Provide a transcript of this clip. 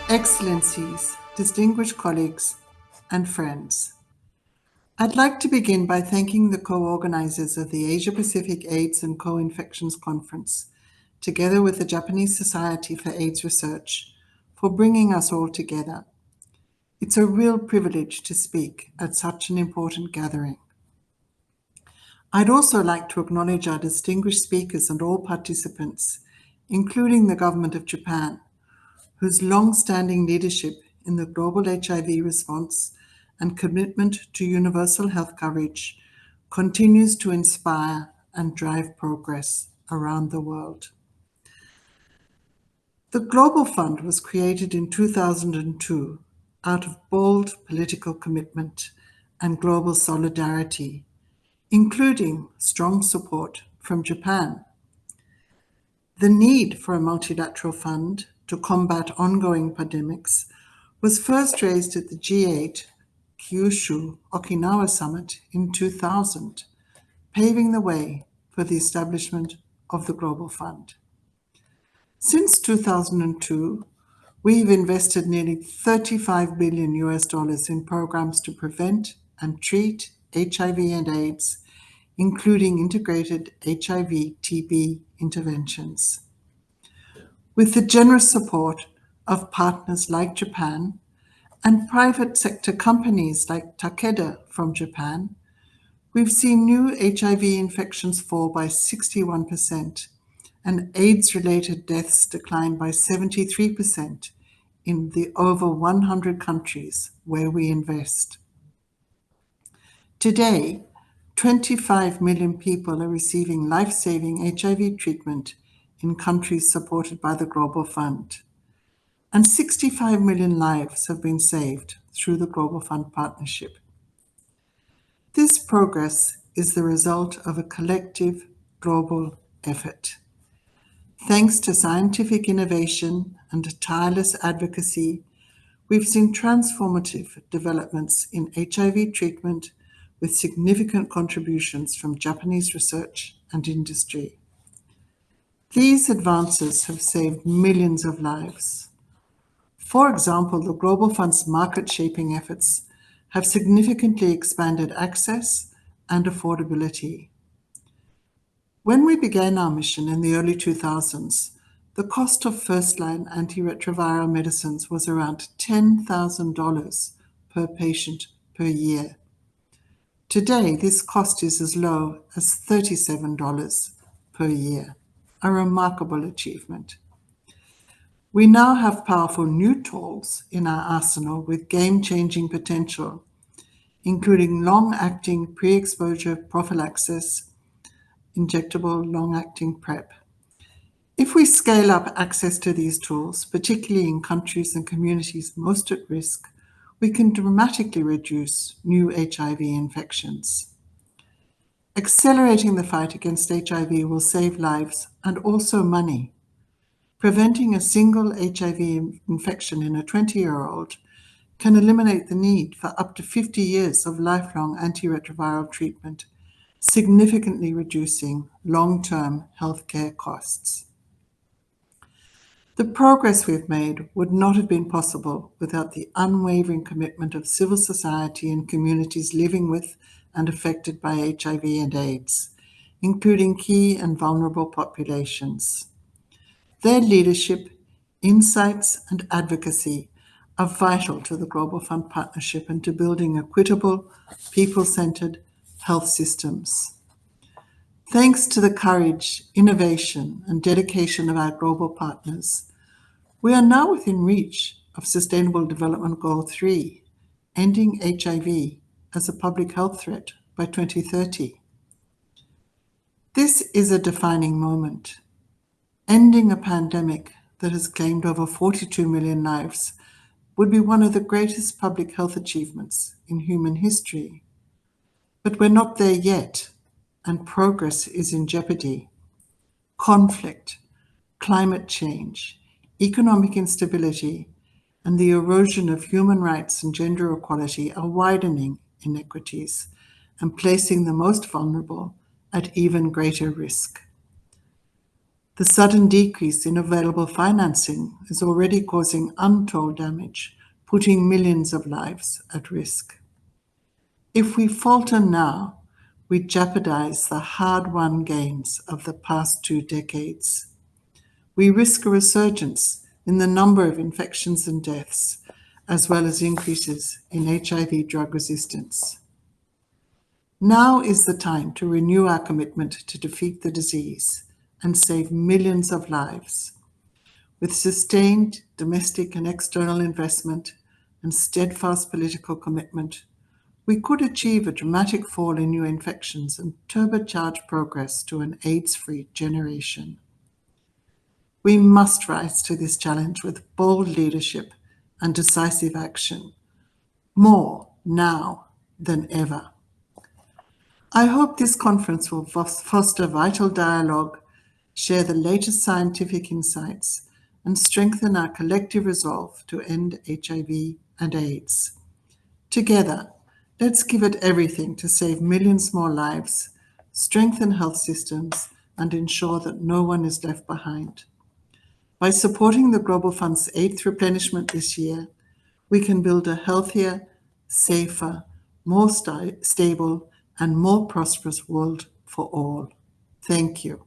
Excellencies, distinguished colleagues, and friends. I'd like to begin by thanking the co-organizers of the Asia-Pacific AIDS and Co-Infections Conference, together with the Japanese Society for AIDS Research, for bringing us all together. It's a real privilege to speak at such an important gathering. I'd also like to acknowledge our distinguished speakers and all participants, including the Government of Japan, whose long-standing leadership in the global HIV response and commitment to universal health coverage continues to inspire and drive progress around the world. The Global Fund was created in 2002 out of bold political commitment and global solidarity, including strong support from Japan. The need for a multilateral fund to combat ongoing pandemics was first raised at the G8 Kyushu Okinawa Summit in 2000, paving the way for the establishment of the Global Fund. Since 2002, we've invested nearly $35 billion in programs to prevent and treat HIV and AIDS, including integrated HIV/TB interventions. With the generous support of partners like Japan and private sector companies like Takeda from Japan, we've seen new HIV infections fall by 61% and AIDS-related deaths decline by 73% in the over 100 countries where we invest. Today, 25 million people are receiving life-saving HIV treatment in countries supported by the Global Fund, and 65 million lives have been saved through the Global Fund partnership. This progress is the result of a collective global effort. Thanks to scientific innovation and tireless advocacy, we've seen transformative developments in HIV treatment with significant contributions from Japanese research and industry. These advances have saved millions of lives. For example, the Global Fund's market-shaping efforts have significantly expanded access and affordability. When we began our mission in the early 2000s, the cost of first-line antiretroviral medicines was around $10,000 per patient per year. Today, this cost is as low as $37 per year, a remarkable achievement. We now have powerful new tools in our arsenal with game-changing potential, including long-acting pre-exposure prophylaxis, injectable long-acting PrEP. If we scale up access to these tools, particularly in countries and communities most at risk, we can dramatically reduce new HIV infections. Accelerating the fight against HIV will save lives and also money. Preventing a single HIV infection in a 20-year-old can eliminate the need for up to 50 years of lifelong antiretroviral treatment, significantly reducing long-term healthcare costs. The progress we've made would not have been possible without the unwavering commitment of civil society and communities living with and affected by HIV and AIDS, including key and vulnerable populations. Their leadership, insights, and advocacy are vital to the Global Fund partnership and to building equitable, people-centered health systems. Thanks to the courage, innovation, and dedication of our global partners, we are now within reach of Sustainable Development Goal 3, ending HIV as a public health threat by 2030. This is a defining moment. Ending a pandemic that has claimed over 42 million lives would be one of the greatest public health achievements in human history. But we're not there yet, and progress is in jeopardy. Conflict, climate change, economic instability, and the erosion of human rights and gender equality are widening inequities and placing the most vulnerable at even greater risk. The sudden decrease in available financing is already causing untold damage, putting millions of lives at risk. If we falter now, we jeopardize the hard-won gains of the past 2 decades. We risk a resurgence in the number of infections and deaths, as well as increases in HIV drug resistance. Now is the time to renew our commitment to defeat the disease and save millions of lives. With sustained domestic and external investment and steadfast political commitment, we could achieve a dramatic fall in new infections and turbocharge progress to an AIDS-free generation. We must rise to this challenge with bold leadership and decisive action, more now than ever. I hope this conference will foster vital dialogue, share the latest scientific insights, and strengthen our collective resolve to end HIV and AIDS. Together, let's give it everything to save millions more lives, strengthen health systems, and ensure that no one is left behind. By supporting the Global Fund's 8th replenishment this year, we can build a healthier, safer, more stable, and more prosperous world for all. Thank you.